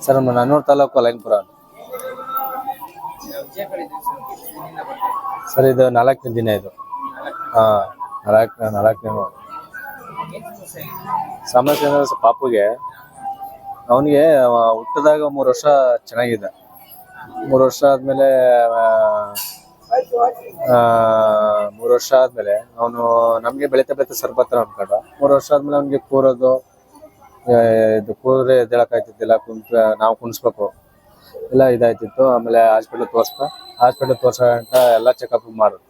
Sir ನಮ್ಮ ನನ್ನೂರು taluk ಲೈನ್ಪುರ sir. ಇದು 4ನೇ ದಿನ ಇದು. ನಾಲ್ಕನೇ ಸಮಸ್ಯೆ ಅಂದ್ರೆ ಪಾಪುಗೆ ಅವನಿಗೆ ಹುಟ್ಟಿದಾಗ 3 ವರ್ಷ ಚೆನ್ನಾಗಿದೆ. 3 ವರ್ಷ ಆದ್ಮೇಲೆ 3 ವರ್ಷ ಆದ್ಮೇಲೆ ಅವನು ನಮ್ಗೆ ಬೆಳಿತಾ ಸರ್ಬತ್ರ ಅನ್ಕೊಂಡ. 3 ವರ್ಷ ಆದ್ಮೇಲೆ ಅವ್ನಿಗೆ ಕೂರೋದು ಇದು ಕೂದ್ರೆ ಎದ್ದೇಳಕ್ಕಾಯ್ತಿದ್ದಿಲ್ಲ. ನಾವು ಕುಣಿಸ್ಬೇಕು ಎಲ್ಲ ಇದಾಯ್ತಿತ್ತು. ಆಮೇಲೆ ಹಾಸ್ಪಿಟಲ್ ತೋರ್ಸಂಟ ಎಲ್ಲ ಚೆಕಪ್ ಮಾಡೋದು.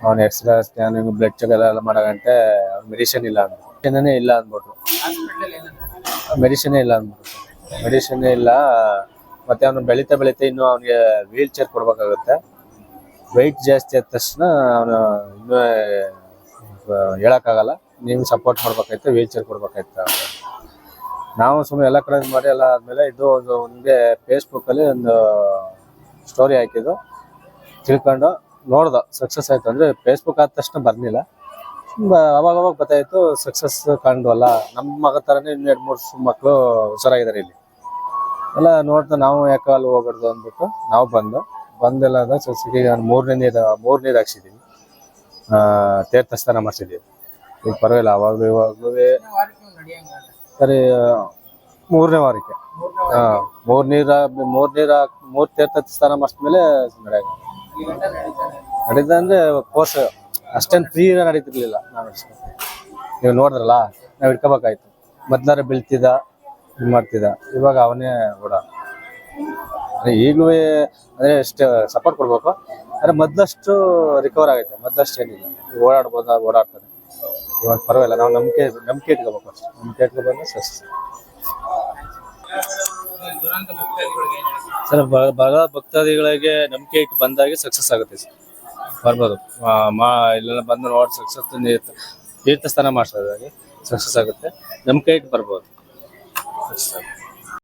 ಅವ್ನು ಎಕ್ಸ್ರೇ ಸ್ಕ್ಯಾನಿಂಗ್ ಬ್ಲಡ್ ಚೆಕ್ ಎಲ್ಲ ಮಾಡಗಂಟೆ ಮೆಡಿಸಿನ್ ಇಲ್ಲ ಅಂದ್ಬಿಟ್ರು. ಮೆಡಿಸಿನೇ ಇಲ್ಲ. ಮತ್ತೆ ಅವನು ಬೆಳಿತಾ ಇನ್ನು ಅವನಿಗೆ ವೀಲ್ ಚೇರ್ ಕೊಡ್ಬೇಕಾಗುತ್ತೆ. ವೆಯ್ಟ್ ಜಾಸ್ತಿ ಆದ ತಕ್ಷಣ ಅವನು ಇನ್ನೂ ಹೇಳಕ್ಕಾಗಲ್ಲ. ನೀವು ಸಪೋರ್ಟ್ ಮಾಡ್ಬೇಕಾಯ್ತು, ವೀಲ್ ಚೇರ್ ಕೊಡ್ಬೇಕಾಯ್ತು. ನಾವು ಸುಮ್ಮನೆ ಎಲ್ಲ ಕಡೆ ಮಾಡಿ ಎಲ್ಲ ಆದ್ಮೇಲೆ ಇದು ಒಂದೇ ಫೇಸ್ಬುಕ್ಕಲ್ಲಿ ಒಂದು ಸ್ಟೋರಿ ಹಾಕಿದ್ದು ತಿಳ್ಕೊಂಡು ನೋಡ್ದ ಸಕ್ಸಸ್ ಆಯ್ತು. ಅಂದ್ರೆ ಫೇಸ್ಬುಕ್ ಆದ ತಕ್ಷಣ ಬರ್ಲಿಲ್ಲ, ಅವಾಗ ಗೊತ್ತಾಯ್ತು ಸಕ್ಸಸ್ ಕಂಡ್ವಲ್ಲ. ನಮ್ಮ ಮಗ ಥರನೇ ಇನ್ನು 2-3 ಮಕ್ಕಳು ಹುಷಾರಾಗಿದ್ದಾರೆ ಇಲ್ಲಿ ಎಲ್ಲ ನೋಡ್ತಾ. ನಾವು ಯಾಕೆ ಅಲ್ಲಿ ಹೋಗ್ಬಾರ್ದು ಅಂದ್ಬಿಟ್ಟು ನಾವು ಬಂದೆಲ್ಲ ಸಸಿಗೆ ಮೂರನೇ ನೀರು ಹಾಕ್ಸಿದ್ದೀವಿ. ತೀರ್ಥ ಸ್ನಾನ ಮಾಡಿಸಿದ್ದೀವಿ. ಈಗ ಪರವಾಗಿಲ್ಲ. ಇವಾಗಲೂ ಸರಿ 3ನೇ ವಾರಕ್ಕೆ ಮೂರ್ ತೀರ್ಥ ಸ್ನಾನ ಮಾಡಿಸ್ಮೇಲೆ ನಡೀತ. ಅಂದ್ರೆ ಕೋರ್ಸ್ ಅಷ್ಟೇನು ಫ್ರೀ ನಡೀತಿರ್ಲಿಲ್ಲ. ನೀವು ನೋಡಿದ್ರಲ್ಲ, ನಾವು ಇಟ್ಕೋಬೇಕಾಯ್ತು. ಮೊದ್ಲಾರ ಬೀಳ್ತಿದ್ದ ಮಾಡ್ತಿದ್ದ, ಇವಾಗ ಅವನೇ ಓಡ. ಈಗಲೂ ಅಂದ್ರೆ ಎಷ್ಟು ಸಪೋರ್ಟ್ ಕೊಡ್ಬೇಕು. ಅಂದ್ರೆ ಮೊದ್ಲಷ್ಟು ರಿಕವರ್ ಆಗೈತೆ, ಮೊದ್ಲಷ್ಟು ಏನಿಲ್ಲ. ಓಡಾಡ್ತಾನೆ ಇವಾಗ ಪರವಾಗಿಲ್ಲ. ನಾವು ನಂಬಿಕೆ ಇಟ್ಕೋಬೇಕು ಅಷ್ಟೇ. ನಂಬಿಕೆ ಇಟ್ಕೊಬಂದ್ರೆ ಸರ್. ಭಕ್ತಾದಿಗಳಿಗೆ ನಂಬಿಕೆ ಇಟ್ಟು ಬಂದಾಗೆ ಸಕ್ಸಸ್ ಆಗುತ್ತೆ ಸರ್. ಬರ್ಬೋದು ಇಲ್ಲೆಲ್ಲ ಬಂದು ನೋಡಿ ಸಕ್ಸಸ್ ತೀರ್ಥ ಸ್ನಾನ ಮಾಡಿಸೋದಾಗಿ ಸಕ್ಸಸ್ ಆಗುತ್ತೆ. ನಂಬಿಕೆ ಇಟ್ಟು ಬರ್ಬೋದು.